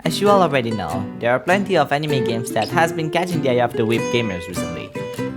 As you all already know, there are plenty of anime games that has been catching the eye of the whip gamers recently.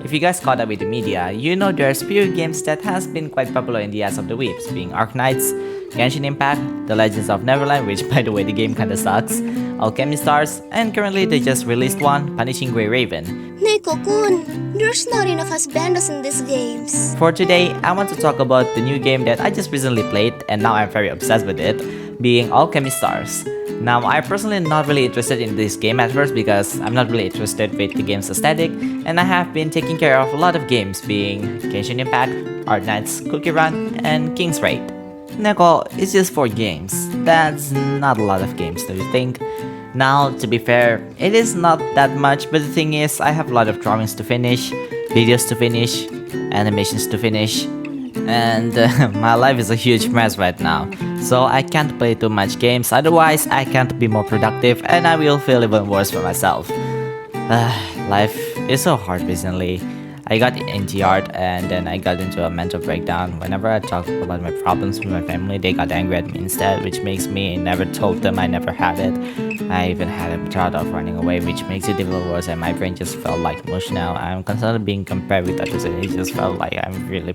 If you guys caught up with the media, you know there's few games that has been quite popular in the eyes of the whips, being Arknights, Genshin Impact, The Legends of Neverland, which by the way the game kinda sucks, Alchemy Stars, and currently they just released one, Punishing Grey Raven. Neko-kun, there's not enough husbandos in these games. For today, I want to talk about the new game that I just recently played and now I'm very obsessed with it, being Alchemy Stars. Now, I'm personally not really interested in this game at first because I'm not really interested with the game's aesthetic, and I have been taking care of a lot of games being Genshin Impact, Arknights, Cookie Run, and King's Raid. Neko, it's just 4 games. That's not a lot of games, do you think? Now, to be fair, it is not that much, but the thing is, I have a lot of drawings to finish, videos to finish, animations to finish, and my life is a huge mess right now. So I can't play too much games, otherwise I can't be more productive and I will feel even worse for myself. Life is so hard recently. I got NTR'd and then I got into a mental breakdown. Whenever I talk about my problems with my family, they got angry at me instead, which makes me never told them I never had it. I even had a thought of running away, which makes it even worse, and my brain just felt like mush now. I'm constantly being compared with others and it just felt like I'm really...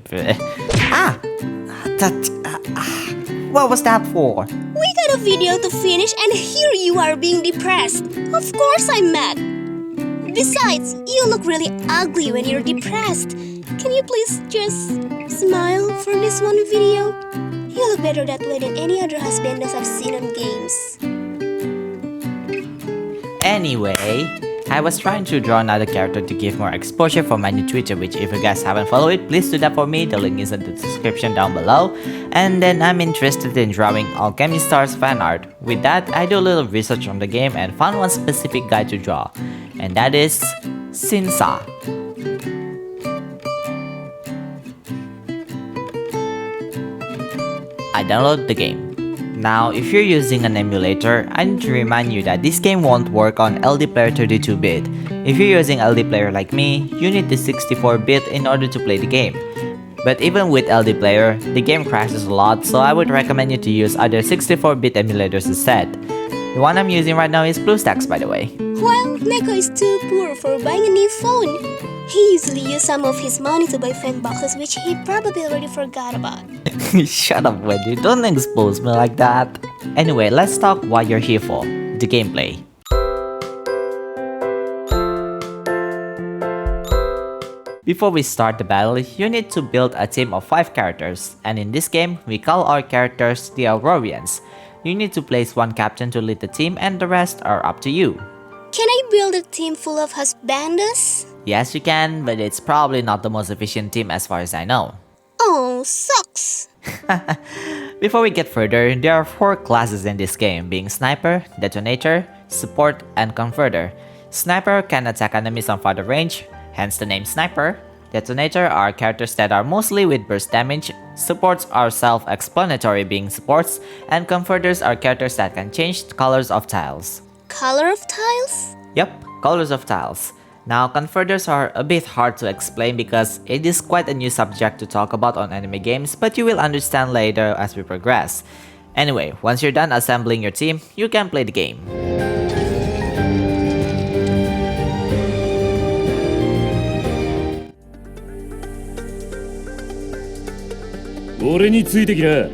What was that for? We got a video to finish and here you are being depressed. Of course I'm mad. Besides, you look really ugly when you're depressed. Can you please just smile for this one video? You look better that way than any other husbandos I've seen on games. Anyway, I was trying to draw another character to give more exposure for my new Twitter, which if you guys haven't followed it, please do that for me, the link is in the description down below. And then I'm interested in drawing Alchemy Stars fan art. With that, I do a little research on the game and found one specific guy to draw, and that is Sinsa. I download the game. Now, if you're using an emulator, I need to remind you that this game won't work on LD Player 32-bit. If you're using LD Player like me, you need the 64-bit in order to play the game. But even with LD Player, the game crashes a lot, so I would recommend you to use other 64-bit emulators instead. The one I'm using right now is BlueStacks, by the way. Well, Neko is too poor for buying a new phone. He usually uses some of his money to buy fan boxes, which he probably already forgot about. Shut up, Wendy, don't expose me like that. Anyway, let's talk what you're here for, the gameplay. Before we start the battle, you need to build a team of 5 characters, and in this game, we call our characters the Aurorians. You need to place one captain to lead the team and the rest are up to you. Can I build a team full of husbandos? Yes, you can, but it's probably not the most efficient team as far as I know. Oh, sucks! Before we get further, there are 4 classes in this game, being Sniper, Detonator, Support, and Converter. Sniper can attack enemies on farther range, hence the name Sniper. Detonator are characters that are mostly with burst damage, Supports are self-explanatory being supports, and Converters are characters that can change the colors of tiles. Color of tiles? Yep, colors of tiles. Now, Converters are a bit hard to explain because it is quite a new subject to talk about on anime games, but you will understand later as we progress. Anyway, once you're done assembling your team, you can play the game. 俺についてきな。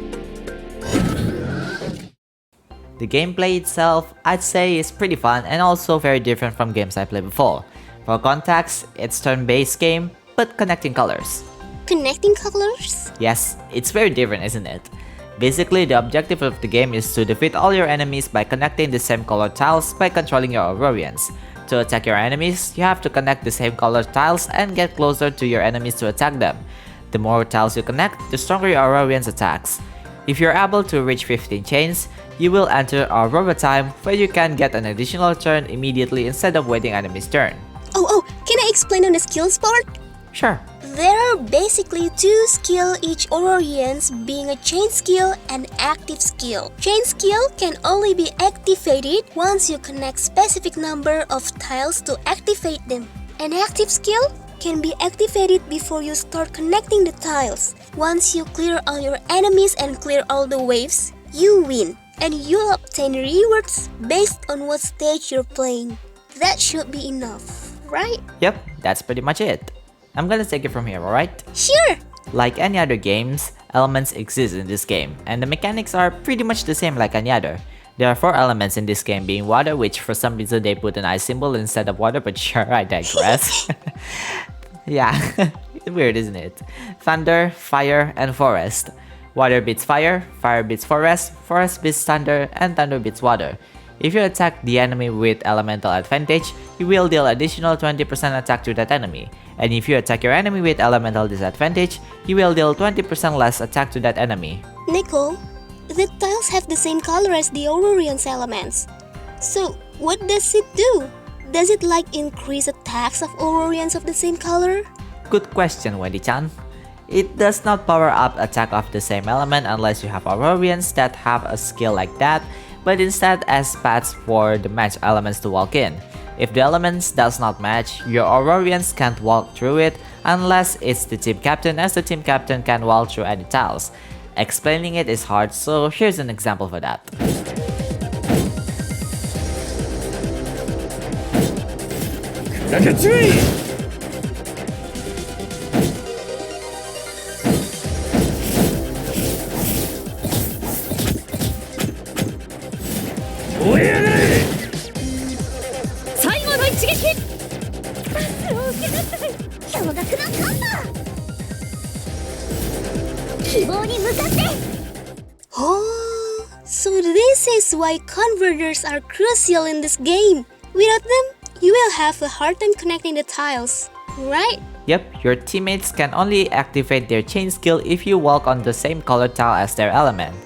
The gameplay itself, I'd say, is pretty fun and also very different from games I played before. For context, it's turn-based game, but connecting colors. Connecting colors? Yes, it's very different, isn't it? Basically, the objective of the game is to defeat all your enemies by connecting the same color tiles by controlling your Aurorians. To attack your enemies, you have to connect the same color tiles and get closer to your enemies to attack them. The more tiles you connect, the stronger your Aurorians attacks. If you're able to reach 15 chains, you will enter Aurora time where you can get an additional turn immediately instead of waiting enemy's turn. Oh, can I explain on the skills part? Sure. There are basically 2 skills each Aurorians, being a chain skill and active skill. Chain skill can only be activated once you connect specific number of tiles to activate them. An active skill can be activated before you start connecting the tiles. Once you clear all your enemies and clear all the waves, you win. and you'll obtain rewards based on what stage you're playing. That should be enough, right? Yep, that's pretty much it. I'm gonna take it from here, alright? Sure! Like any other games, elements exist in this game, and the mechanics are pretty much the same like any other. There are 4 elements in this game, being water, which for some reason they put an ice symbol instead of water, but sure, I digress. Yeah, weird isn't it? Thunder, fire, and forest. Water beats fire beats forest, forest beats thunder, and thunder beats water. If you attack the enemy with elemental advantage, you will deal additional 20% attack to that enemy. And if you attack your enemy with elemental disadvantage, you will deal 20% less attack to that enemy. Nico, the tiles have the same color as the Aurorian's elements. So, what does it do? Does it like increase attacks of Aurorians of the same color? Good question, Wendy-chan. It does not power up attack of the same element unless you have Aurorians that have a skill like that, but instead as paths for the match elements to walk in. If the elements does not match, your Aurorians can't walk through it unless it's the team captain, as the team captain can walk through any tiles. Explaining it is hard, so here's an example for that. Oh, so this is why converters are crucial in this game. Without them, you will have a hard time connecting the tiles, right? Yep, your teammates can only activate their chain skill if you walk on the same color tile as their element.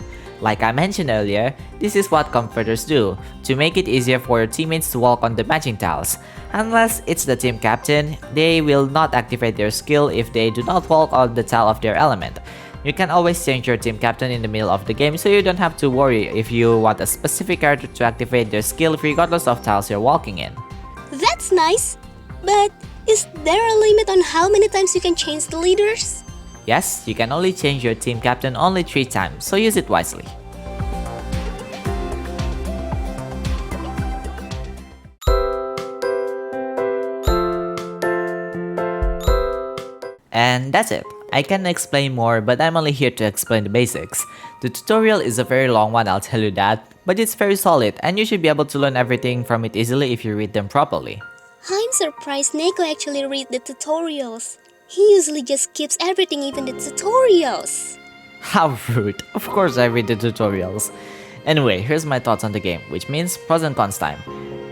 Like I mentioned earlier, this is what converters do, to make it easier for your teammates to walk on the matching tiles. Unless it's the team captain, they will not activate their skill if they do not walk on the tile of their element. You can always change your team captain in the middle of the game, so you don't have to worry if you want a specific character to activate their skill regardless of tiles you're walking in. That's nice, but is there a limit on how many times you can change the leaders? Yes, you can only change your team captain only 3 times, so use it wisely. And that's it. I can explain more, but I'm only here to explain the basics. The tutorial is a very long one, I'll tell you that, but it's very solid and you should be able to learn everything from it easily if you read them properly. I'm surprised Neko actually read the tutorials. He usually just skips everything, even the tutorials. How rude. Of course I read the tutorials. Anyway, here's my thoughts on the game, which means pros and cons time.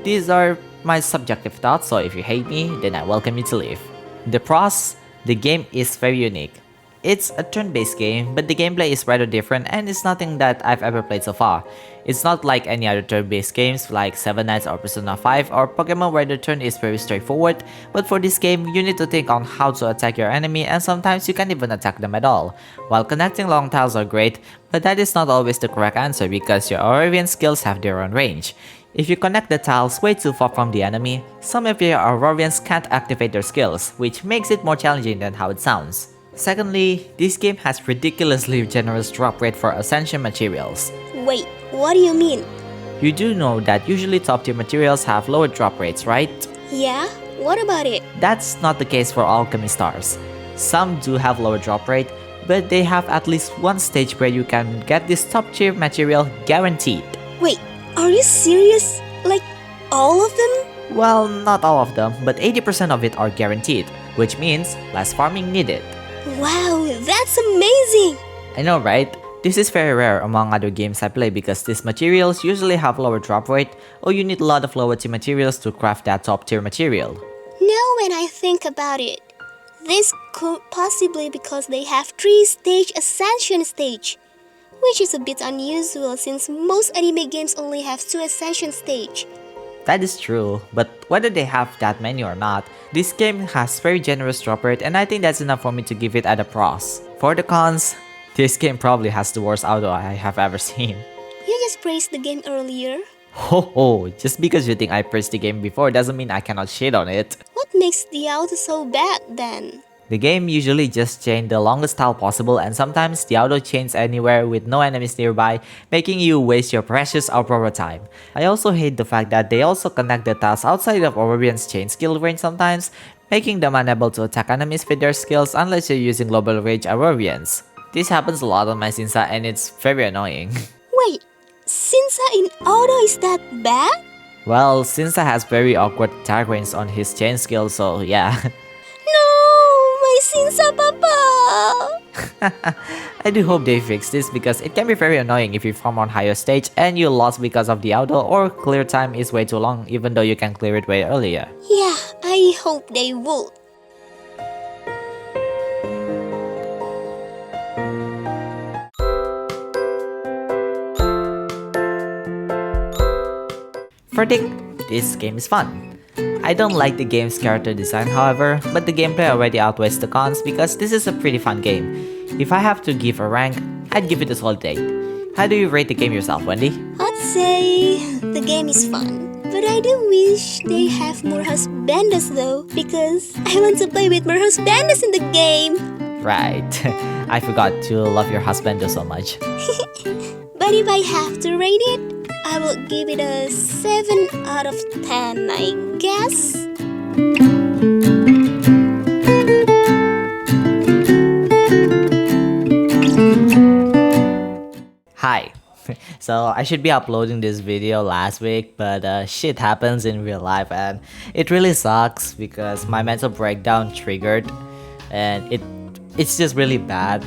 These are my subjective thoughts, so if you hate me, then I welcome you to leave. The pros: the game is very unique. It's a turn-based game, but the gameplay is rather different and it's nothing that I've ever played so far. It's not like any other turn-based games like Seven Knights or Persona 5 or Pokemon where the turn is very straightforward, but for this game, you need to think on how to attack your enemy and sometimes you can't even attack them at all. While connecting long tiles are great, but that is not always the correct answer because your Aurorian skills have their own range. If you connect the tiles way too far from the enemy, some of your Aurorians can't activate their skills, which makes it more challenging than how it sounds. Secondly, this game has ridiculously generous drop rate for Ascension materials. Wait, what do you mean? You do know that usually top tier materials have lower drop rates, right? Yeah? What about it? That's not the case for Alchemy Stars. Some do have lower drop rate, but they have at least one stage where you can get this top tier material guaranteed. Wait, are you serious? Like, all of them? Well, not all of them, but 80% of it are guaranteed, which means less farming needed. Wow, that's amazing! I know, right? This is very rare among other games I play because these materials usually have lower drop rate, or you need a lot of lower tier materials to craft that top tier material. Now when I think about it, this could possibly because they have 3-stage Ascension stage, which is a bit unusual since most anime games only have 2 Ascension stage. That is true, but whether they have that many or not, this game has very generous drop rate and I think that's enough for me to give it at a pros. For the cons, this game probably has the worst auto I have ever seen. You just praised the game earlier. Ho, just because you think I praised the game before doesn't mean I cannot shit on it. What makes the auto so bad then? The game usually just chain the longest tile possible, and sometimes the auto chains anywhere with no enemies nearby, making you waste your precious Aurora time. I also hate the fact that they also connect the tiles outside of Aurorian's chain skill range sometimes, making them unable to attack enemies with their skills unless you're using global rage Aurorians. This happens a lot on my Sinsa and it's very annoying. Wait, Sinsa in auto is that bad? Well, Sinsa has very awkward attack range on his chain skill, so yeah. No, my Sinsa Papa! I do hope they fix this because it can be very annoying if you farm on higher stage and you lost because of the auto or clear time is way too long even though you can clear it way earlier. Yeah, I hope they would. Verdict: this game is fun. I don't like the game's character design however, but the gameplay already outweighs the cons because this is a pretty fun game. If I have to give a rank, I'd give it a solid 8. How do you rate the game yourself, Wendy? I'd say the game is fun, but I do wish they have more husbandos though, because I want to play with more husbandos in the game. Right, I forgot to love your husband so much. But if I have to rate it, I will give it a 7 out of 10, I guess. Hi. So I should be uploading this video last week, but shit happens in real life and it really sucks because my mental breakdown triggered and it's just really bad.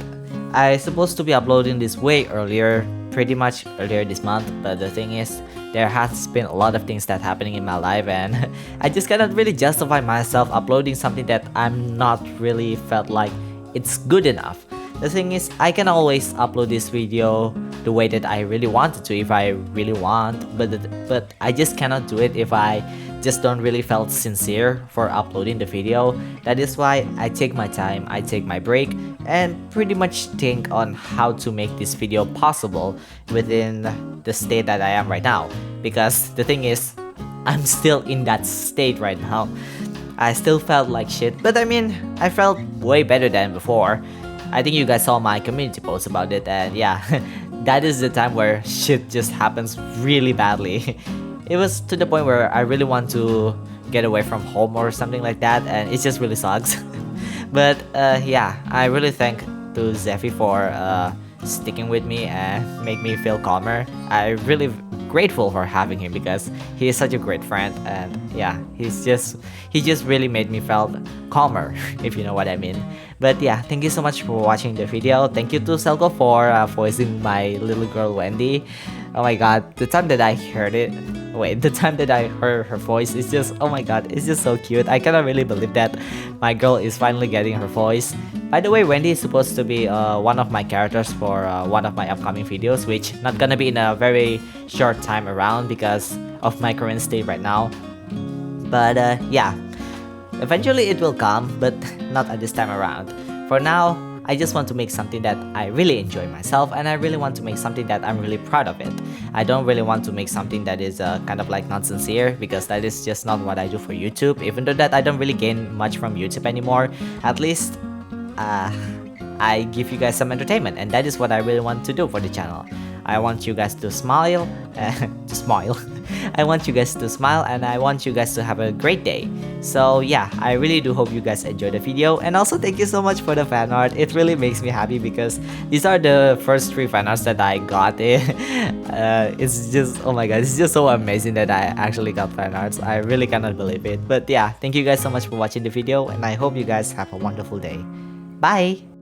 I supposed to be uploading this way earlier, pretty much earlier this month, but the thing is there has been a lot of things that happening in my life and I just cannot really justify myself uploading something that I'm not really felt like it's good enough. The thing is, I can always upload this video the way that I really wanted to if I really want, but I just cannot do it if I just don't really felt sincere for uploading the video. That is why I take my time, I take my break, and pretty much think on how to make this video possible within the state that I am right now. Because the thing is, I'm still in that state right now. I still felt like shit, but I mean, I felt way better than before. I think you guys saw my community post about it, and yeah, that is the time where shit just happens really badly. It was to the point where I really want to get away from home or something like that, and it just really sucks. But yeah, I really thank to Zephy for sticking with me and make me feel calmer. I really grateful for having him because he is such a great friend, and yeah, he just really made me felt calmer, if you know what I mean. But yeah, thank you so much for watching the video. Thank you to Selko for voicing my little girl Wendy. Oh my god, the time that I heard her voice is just, oh my god, it's just so cute. I cannot really believe that my girl is finally getting her voice. By the way, Wendy is supposed to be one of my characters for one of my upcoming videos, which not gonna be in a very short time around because of my current state right now. But yeah, eventually it will come, but not at this time around. For now, I just want to make something that I really enjoy myself, and I really want to make something that I'm really proud of it. I don't really want to make something that is kind of like not sincere, because that is just not what I do for YouTube. Even though that I don't really gain much from YouTube anymore, at least I give you guys some entertainment, and that is what I really want to do for the channel. I want you guys to smile, I want you guys to smile, and I want you guys to have a great day. So yeah, I really do hope you guys enjoyed the video, and also thank you so much for the fan art. It really makes me happy because these are the first 3 fan arts that I got. It's just, oh my god, it's just so amazing that I actually got fan arts. I really cannot believe it. But yeah, thank you guys so much for watching the video, and I hope you guys have a wonderful day. Bye!